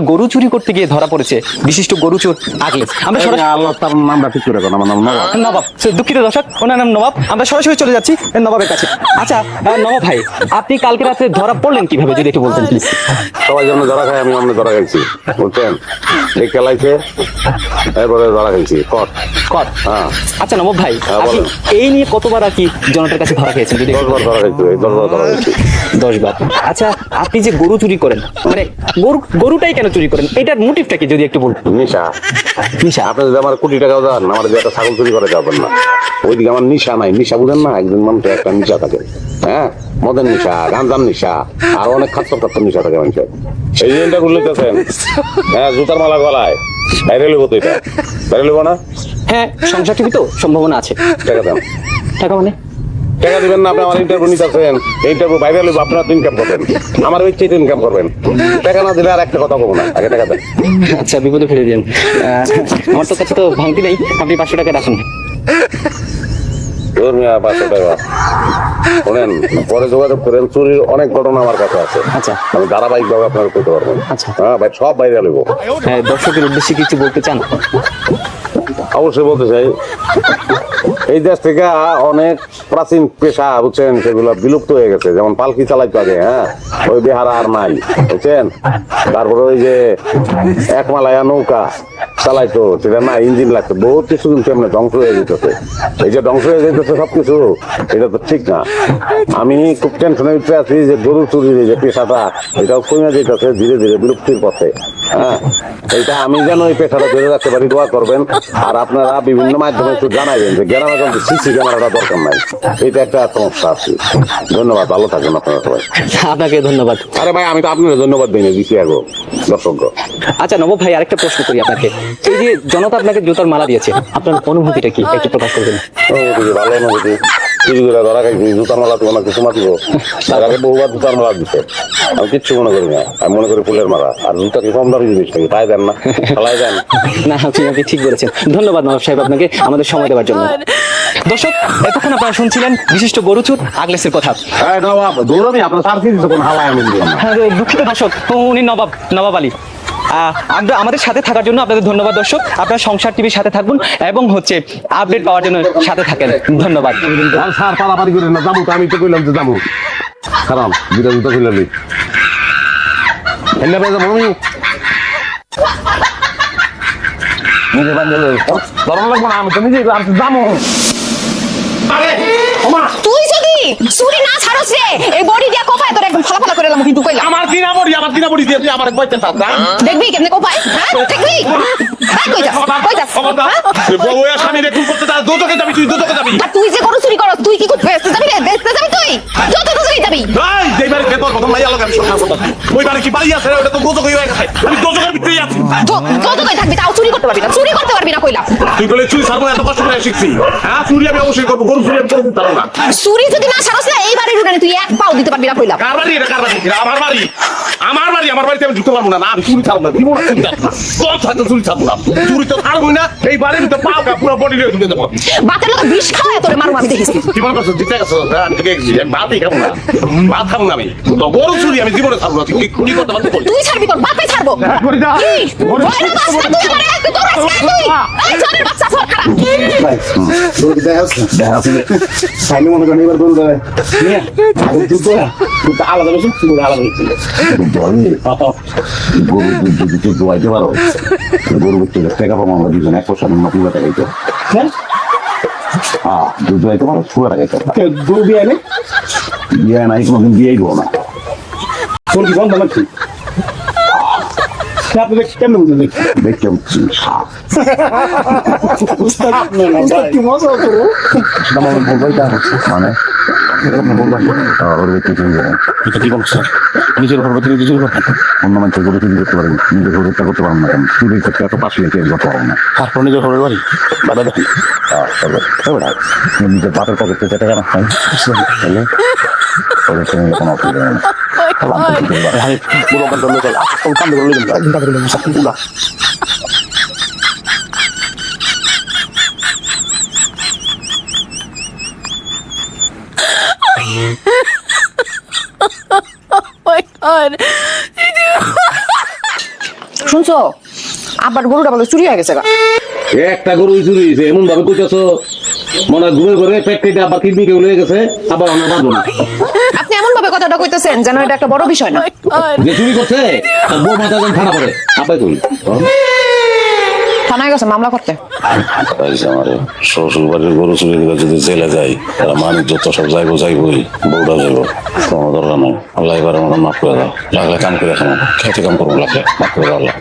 গরু চুরি করতে গিয়ে ধরা পড়েছে বিশিষ্ট গরু চোর আগলেস। আমরা সরাসরি আল্লাহ তার নামটা ঠিক করে আমার নাম নবাব। নবাব, দুঃখিত দর্শক, ওনার নাম নবাব। আমরা সরাসরি চলে যাচ্ছি নবাবের কাছে। আচ্ছা নবাব ভাই, আপনি কালকে রাতে ধরা পড়লেন কিভাবে যদি একটু বলতেন প্লিজ। সবাই যেমন ধরা খায় আমি অন্য ধরা খাইছি, বুঝছেন? এই খেলাইছে এরপরে ধরা খাইছি কট। হ্যাঁ। আচ্ছা নবাব ভাই, হ্যাঁ, আপনি বলেন। এই নিয়ে কতবার আর কি জনতার কাছে ধরা খেয়েছেন যদি 10 বার ধরা খাইছি, 10 বার ধরা খাইছি। 10 বার। আচ্ছা আপনি যে গরু চুরি করেন, মানে গরুটাই কেন চুরি করেন, এটার মোটিভটা কি যদি একটু বলতেন। নিশা। নিশা। আপনি যদি আমার কোটি টাকাও দেন, আমার যে একটা ছাগল চুরি করে যাবেন না, ওইদিকে আমার নিশা নাই। নিশা বুঝেন না, একজন মানুষের একটা নিশা থাকে। হ্যাঁ, মদের নিশা, গাঁজার নিশা, আর অনেক খাচ্ছর নিশা থাকে মানুষের। এই জিনিসটা করলেন, হ্যাঁ, জুতার মালা গলায় বাইরে লইব তো, এটা বাইরে লইব না। হ্যাঁ, সংসার টিভি তো সম্ভাবনা আছে। টাকা দেন। টাকা মানে টাকা দিবেন না, আপনি আমার ইন্টারভিউ নিতেছেন, ইন্টারভিউ বাইরে লইব, আপনারা তো ইনকাম করবেন, আমার ইচ্ছে তো ইনকাম করবেন। টাকা না দিলে আর একটা কথা বলবো না, আগে টাকা দেন। আচ্ছা বিপদে ফেলে দিন। আমার তো কাছে তো ভাঙতি নেই, আপনি 500 টাকা রাখুন। 500 টাকা শোনেন, পরে যোগাযোগ করেন। চুরির অনেক ঘটনা আমার কাছে আছে। আচ্ছা। আমি ধারাবাহিক ভাবে আপনাকে করতে পারবো। আচ্ছা। হ্যাঁ ভাই, সব বাইরে লইব। হ্যাঁ, দর্শকের উদ্দেশ্যে কিছু বলতে চান? অবশ্যই বলতে চাই, এই দেশ থেকে অনেক প্রাচীন পেশা, বুঝছেন, সেগুলো বিলুপ্ত হয়ে গেছে। যেমন পালকি চালাইতো আগে, হ্যাঁ, ওই বেহারা আর নাই, বুঝছেন। তারপরে ওই যে একমালায়া নৌকা চালাইতো, সেটা না, ইঞ্জিন লাগতো, বহুত কিছু কিন্তু এমনি ধ্বংস হয়ে যেতেছে। এই যে ধ্বংস হয়ে যেতেছে সবকিছু, এটা তো ঠিক না। আমি খুব টেনশনে উঠে আছি যে গরু চুরির যে পেশাটা, এটাও কমে যেতেছে ধীরে ধীরে বিলুপ্তির পথে। হ্যাঁ, এইটা আমি যেন এই পেশাটা ধরে রাখতে পারি, দোয়া করবেন। আর আপনারা বিভিন্ন মাধ্যমে একটু জানাইবেন যে গ্রামে কিন্তু সিসি ক্যামেরাটা দরকার নাই, এটা একটা সমস্যা আছে। ধন্যবাদ, ভালো থাকবেন আপনারা সবাই। আপনাকে ধন্যবাদ। আরে ভাই, আমি তো আপনার ধন্যবাদ দিই না, দিচ্ছি আগো দর্শক। আচ্ছা নবাব ভাই, আরেকটা প্রশ্ন করি আপনাকে। এই যে জনতা আপনাকে জুতার মালা দিয়েছে, আপনার অনুভূতিটা কি একটু প্রকাশ করবেন? ভালো অনুভূতি। চুরি করে ধরা খাইছি, জুতার মালা তোমার কিছু মাতিব, তার আগে বহুবার জুতার মালা দিচ্ছে। আমি কিচ্ছু মনে করি না, আমি মনে করি ফুলের মালা। আর জুতা কি কম দামি জিনিস নাকি, তাই দেন না, খেলাই দেন না, আপনি ঠিক বলেছেন। ধন্যবাদ নবাব সাহেব আপনাকে আমাদের সময় দেওয়ার জন্য। দর্শক, এতক্ষণ আপনারা শুনছিলেন বিশিষ্ট গরুচুর আগলেসের কথা। হ্যাঁ, দুঃখিত দর্শক, উনি নবাব আলী। আমাদের সাথে থাকার জন্য আপনাদের ধন্যবাদ দর্শক। আপনারা সংসার টিভির সাথে থাকুন এবং আপডেট পাওয়ার জন্য সাথে থাকেন। ধন্যবাদ। স্যার পালাপালি করেন না, যাবো তো, আমি তো কইলাম যে যাবো। খারাপ দুটা জুতা খুলে লি এনে যাবো আমি নিজে বান্ধব ধরন লাগবো না, আমি তো নিজে যাবো। তুই যদি চুরি না ছাড়স রে, এই বডি দিয়া কোপায় তোর একদম ফালা ফালা করে লাম কিন্তু কইলাম। আমার দিনা বড়ি দিয়ে তুই আমার কইতে চাস না? দেখবি কেমনে কোপায়, হ্যাঁ দেখবি। কই যাস বউ এর স্বামী রে খুন করতে চাস, দুটোকে যাবি তুই, দুটোকে যাবি। আর তুই যে গরু চুরি করস, তুই কি করতে যাবি রে? বেচতে যাবি তুই, যত চুরি যাবি। এই যেবারে বেতর প্রথম মাইয়া লাগা আমি সব কথা। ওইবারে কি বাড়ি আছে, ওটা তো গোজো হয়ে গেছে। আমি গোজোর ভিতরেই আছি। যত কই থাকবি তাও চুরি করতে পারবি না, চুরি করতে পারবি না কইলাম। তুই বলে চুরি ছাড়বো, এত কষ্ট করে শিখছি। হ্যাঁ, চুরি আমি অবশ্যই করবো, গরু চুরি আমি করতে পারবো না। চুরি যদি না ছাড়স না, এই বাড়ির উঠানে তুই এক পাও দিতে পারবি না কইলাম। কার বাড়ি এটা, কার বাড়ি? আমার বাড়ি, আমার বাড়িতে আমি ঢুকতে পারবো না। না, আমি চুরি ছাড়বো না, দিব না চুরি ছাড়বো না। কম থাকতে চুরি ছাড়বো না, চুরি তো ছাড়বো না। এই বাড়ির ভিতরে পাও কা পুরো বডি নিয়ে ঢুকে দেবো। বাতের লোক বিষ খাওয়ায় তোরে মারুম আমি দেখিস। কি মনে করছো, জিতে গেছো? হ্যাঁ, ঠিক আছে, ভাতই খাবো না, ভাত খাবো না আমি। তো গরু চুরি আমি জীবনে ছাড়বো না। তুই চুরি করতে পারবি? তুই ছাড়বি, তোর বাপে ছাড়বো। কি? বড় বাচ্চা তুই আমার একটু তোর আজকে তুই। এই ছোটের বাচ্চা সর খারাপ। বিয়ে নাই, কোনোদিন বিয়েই করবো না। তোর কি বন্ধ লাগছে? কেমন বুঝলেন? দেখলাম মানে নিজের ঘর থেকে নিজের ঘর অন্য মানুষের ঘরে চুরি করতে পারেন, নিজের ঘরে করতে পারেন না। কেন চুরির ক্ষেত্রে এত পাশে করতে পারেন না। তারপর নিজের ঘরের বাড়ি বাবা দেখেন, নিজের বাপের পকেট থেকে টাকা না খাই, ওদের সঙ্গে কোনো অসুবিধা নেই। Oh my god. শুনছো আবার গরুটা বলে চুরি হয়ে গেছে গা। একটা গরু চুরি হয়েছে এমন ভাবে কইতেছো মনে হয় ঘুরে ঘুরে পেট কেটে আবার কিডনি কেউ লেগে গেছে আবার আমরা পারবো না। আপনি এমন ভাবে কথাটা কইতেছেন যেন এটা একটা বড় বিষয় না। যে চুরি করছে তার বউ মাথা যখন খারাপ করে আপাই করি থানায় গেছে মামলা করতে। আমার শ্বশুর বাড়ির গরু চুরি করে যদি জেলে যাই তারা মানুষ যত সব যাইবই বউটা যাইব কোনো দরকার নাই। আল্লাহ এবার আমাকে মাফ করে দাও লাগলে কাম করে খাবো খেতে কাম করবো লাগলে মাফ করে দাও আল্লাহ।